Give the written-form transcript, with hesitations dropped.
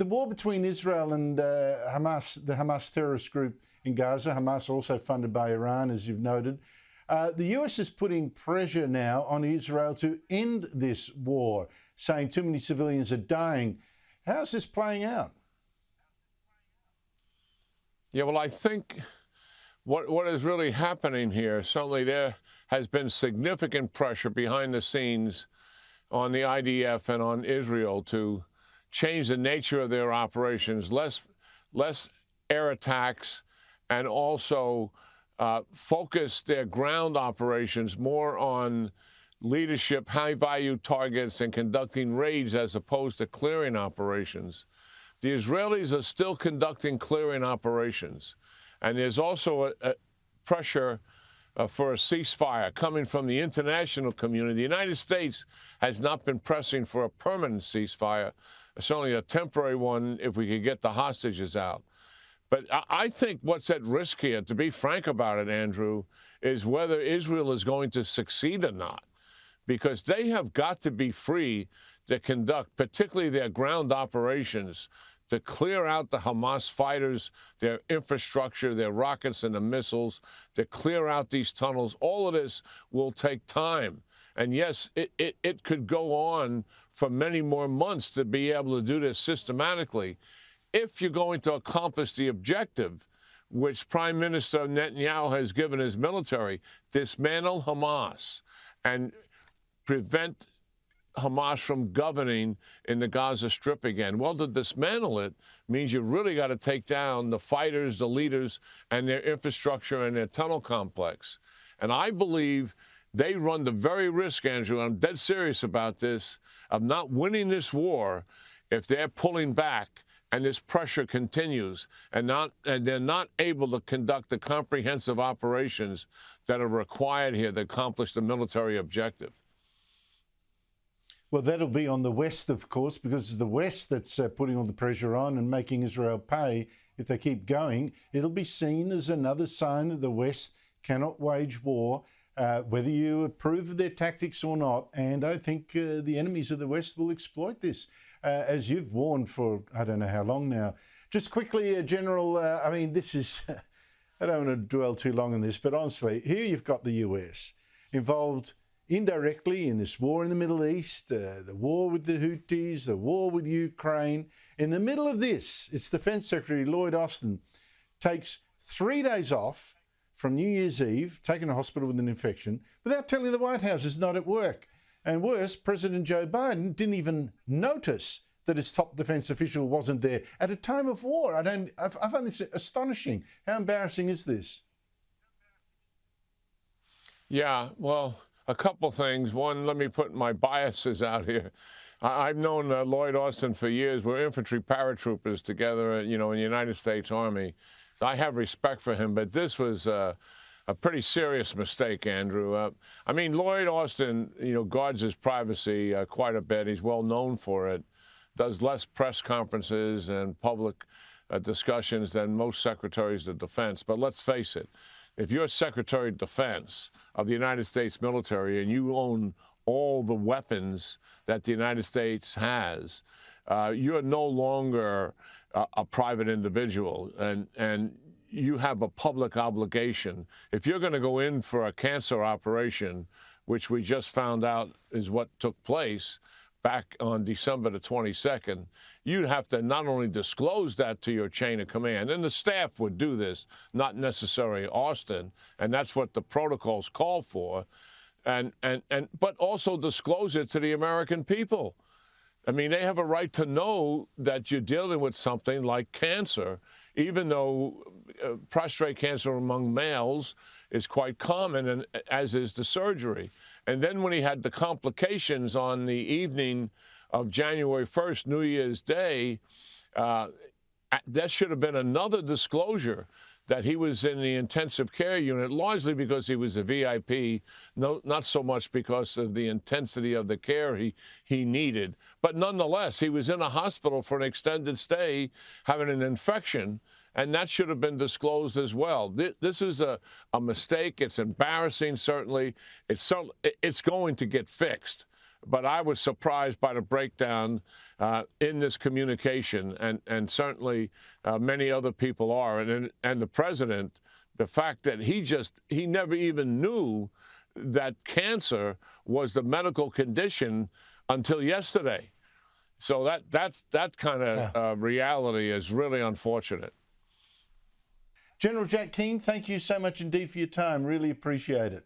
the war between Israel and Hamas, the Hamas terrorist group in Gaza, Hamas also funded by Iran, as you've noted. The US is putting pressure now on Israel to end this war, saying too many civilians are dying. How's this playing out? Yeah, well, I think what is really happening here, certainly there has been significant pressure behind the scenes on the IDF and on Israel to change the nature of their operations, less air attacks, and also focus their ground operations more on leadership, high-value targets, and conducting raids as opposed to clearing operations. The Israelis are still conducting clearing operations, and there's also a pressure for a ceasefire coming from the international community. The United States has not been pressing for a permanent ceasefire, certainly a temporary one if we could get the hostages out. But I think what's at risk here, to be frank about it, Andrew, is whether Israel is going to succeed or not, because they have got to be free to conduct, particularly their ground operations, to clear out the Hamas fighters, their infrastructure, their rockets and the missiles, to clear out these tunnels. All of this will take time. And yes, it could go on for many more months to be able to do this systematically. If you're going to accomplish the objective, which Prime Minister Netanyahu has given his military, dismantle Hamas and prevent Hamas from governing in the Gaza Strip again. Well, to dismantle it means you really got to take down the fighters, the leaders, and their infrastructure and their tunnel complex. And I believe they run the very risk, Andrew, I'm dead serious about this, of not winning this war if they're pulling back and this pressure continues and they're not able to conduct the comprehensive operations that are required here to accomplish the military objective. Well, that'll be on the West, of course, because it's the West that's putting all the pressure on and making Israel pay. If they keep going, it'll be seen as another sign that the West cannot wage war, whether you approve of their tactics or not. And I think the enemies of the West will exploit this, as you've warned for I don't know how long now. Just quickly, General, I mean, this is, I don't want to dwell too long on this, but honestly, here you've got the US involved indirectly in this war in the Middle East, the war with the Houthis, the war with Ukraine. In the middle of this, its Defense Secretary Lloyd Austin takes 3 days off from New Year's Eve, taken to hospital with an infection, without telling the White House it's not at work. And worse, President Joe Biden didn't even notice that his top defense official wasn't there at a time of war. I find this astonishing. How embarrassing is this? Yeah, well, a couple things. One, let me put my biases out here. I've known Lloyd Austin for years. We're infantry paratroopers together, in the United States Army. I have respect for him, but this was a pretty serious mistake, Andrew. I mean, Lloyd Austin, guards his privacy quite a bit. He's well known for it. Does less press conferences and public discussions than most secretaries of defense. But let's face it, if you're Secretary of Defense of the United States military and you own all the weapons that the United States has, you're no longer a private individual, and you have a public obligation. If you're going to go in for a cancer operation, which we just found out is what took place back on December the 22nd, you'd have to not only disclose that to your chain of command, and the staff would do this, not necessarily Austin, and that's what the protocols call for, but also disclose it to the American people. I mean, they have a right to know that you're dealing with something like cancer, even though prostate cancer among males is quite common, and as is the surgery. And then when he had the complications on the evening of January 1st, New Year's Day, that should have been another disclosure that he was in the intensive care unit, largely because he was a VIP, not so much because of the intensity of the care he needed. But nonetheless, he was in a hospital for an extended stay, having an infection, and that should have been disclosed as well. This is a mistake. It's embarrassing, certainly. It's going to get fixed. But I was surprised by the breakdown in this communication, and certainly many other people are. And the president, the fact that he never even knew that cancer was the medical condition until yesterday. So that kind of reality is really unfortunate. General Jack Keane, thank you so much indeed for your time. Really appreciate it.